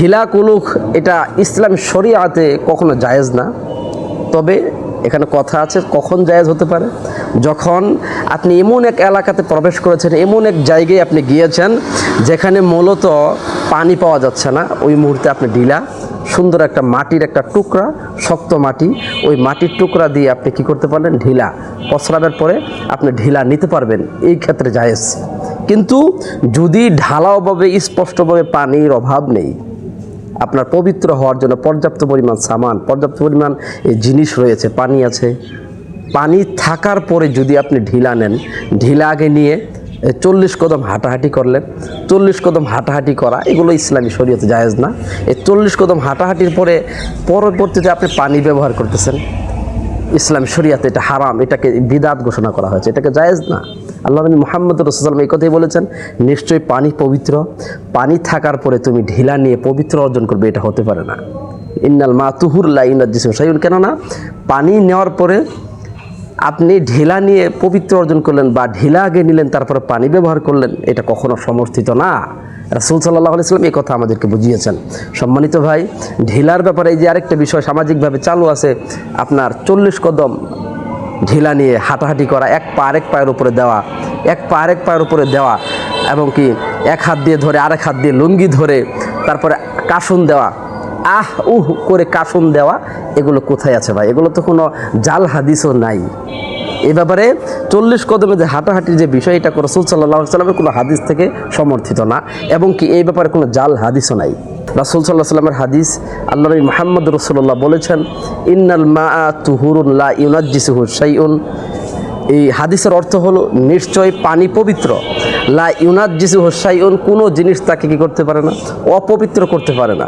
ঢিলা কুলুক এটা ইসলাম শরিয়াতে কখনো জায়েজ না। তবে এখানে কথা আছে কখন জায়েজ হতে পারে, যখন আপনি এমন এক এলাকাতে প্রবেশ করেছেন, এমন এক জায়গায় আপনি গিয়েছেন যেখানে মূলত পানি পাওয়া যাচ্ছে না, ওই মুহূর্তে আপনি ঢিলা সুন্দর একটা মাটির একটা টুকরা, শক্ত মাটি, ওই মাটির টুকরা দিয়ে আপনি কি করতে পারলেন, ঢিলা প্রস্রাবের পরে আপনি ঢিলা নিতে পারবেন, এই ক্ষেত্রে জায়েজ। কিন্তু যদি ঢালাওভাবে স্পষ্টভাবে পানির অভাব নেই, আপনার পবিত্র হওয়ার জন্য পর্যাপ্ত পরিমাণ সামান, পর্যাপ্ত পরিমাণ জিনিস রয়েছে, পানি আছে, পানি থাকার পরে যদি আপনি ঢিলা নেন, ঢিলা আগে নিয়ে 40 কদম হাঁটাহাঁটি করলেন, 40 কদম হাঁটাহাঁটি করা এগুলো ইসলামী শরীয়তে জায়েজ না। এই 40 কদম হাঁটাহাঁটির পরে পরবর্তীতে আপনি পানি ব্যবহার করতেছেন, ইসলাম শরিয়াতে এটা হারাম, এটাকে বিদআত ঘোষণা করা হয়েছে, এটাকে জায়েজ না। আল্লাহ নবী মুহাম্মদ রাসূলুল্লাহ এই কথাই বলেছেন, নিশ্চয়ই পানি পবিত্র, পানি থাকার পরে তুমি ঢিলা নিয়ে পবিত্র অর্জন করবে, এটা হতে পারে না। ইন্নাল মা তুহুর লা ইউনাজ্জিসু শাইউন, কেননা পানি নেওয়ার পরে আপনি ঢিলা নিয়ে পবিত্র অর্জন করলেন বা ঢিলা আগে নিলেন তারপরে পানি ব্যবহার করলেন, এটা কখনো সমর্থিত না। রাসূল সাল্লাল্লাহু আলাইহি ওয়াসাল্লাম এই কথা আমাদেরকে বুঝিয়েছেন। সম্মানিত ভাই, ঢিলার ব্যাপারে এই যে আরেকটা বিষয় সামাজিকভাবে চালু আছে, আপনার 40 কদম ঢিলা নিয়ে হাঁটাহাঁটি করা, এক পা আরেক পায়ের উপরে দেওয়া, এক পা আরেক পায়ের উপরে দেওয়া, এবং কি এক হাত দিয়ে ধরে আরেক হাত দিয়ে লুঙ্গি ধরে তারপরে কাশুন দেওয়া, আহ উহ করে কাশুন দেওয়া, এগুলো কোথায় আছে ভাই? এগুলো তো কোনো জাল হাদিসও নাই। এই ব্যাপারে 40 কদমে যে হাঁটাহাঁটির যে বিষয়, এটা রাসূল সাল্লাল্লাহু আলাইহি ওয়াসাল্লামের কোনো হাদিস থেকে সমর্থিত না, এবং কি এই ব্যাপারে কোনো জাল হাদিসও নাই। রাসূল সাল্লাল্লাহু আলাইহি ওয়াসাল্লামের হাদিস, আল্লাহ নবী মুহাম্মদ রাসূলুল্লাহ বলেছেন, ইন্নাল মাআ তুহুরুন লা ইউনাজ্জিসুহু শাইউন। এই হাদিসের অর্থ হলো, নিশ্চয় পানি পবিত্র, লা ইউনাজ্জিসুহু শাইউন, কোনো জিনিস তাকে কি করতে পারে না, অপবিত্র করতে পারে না।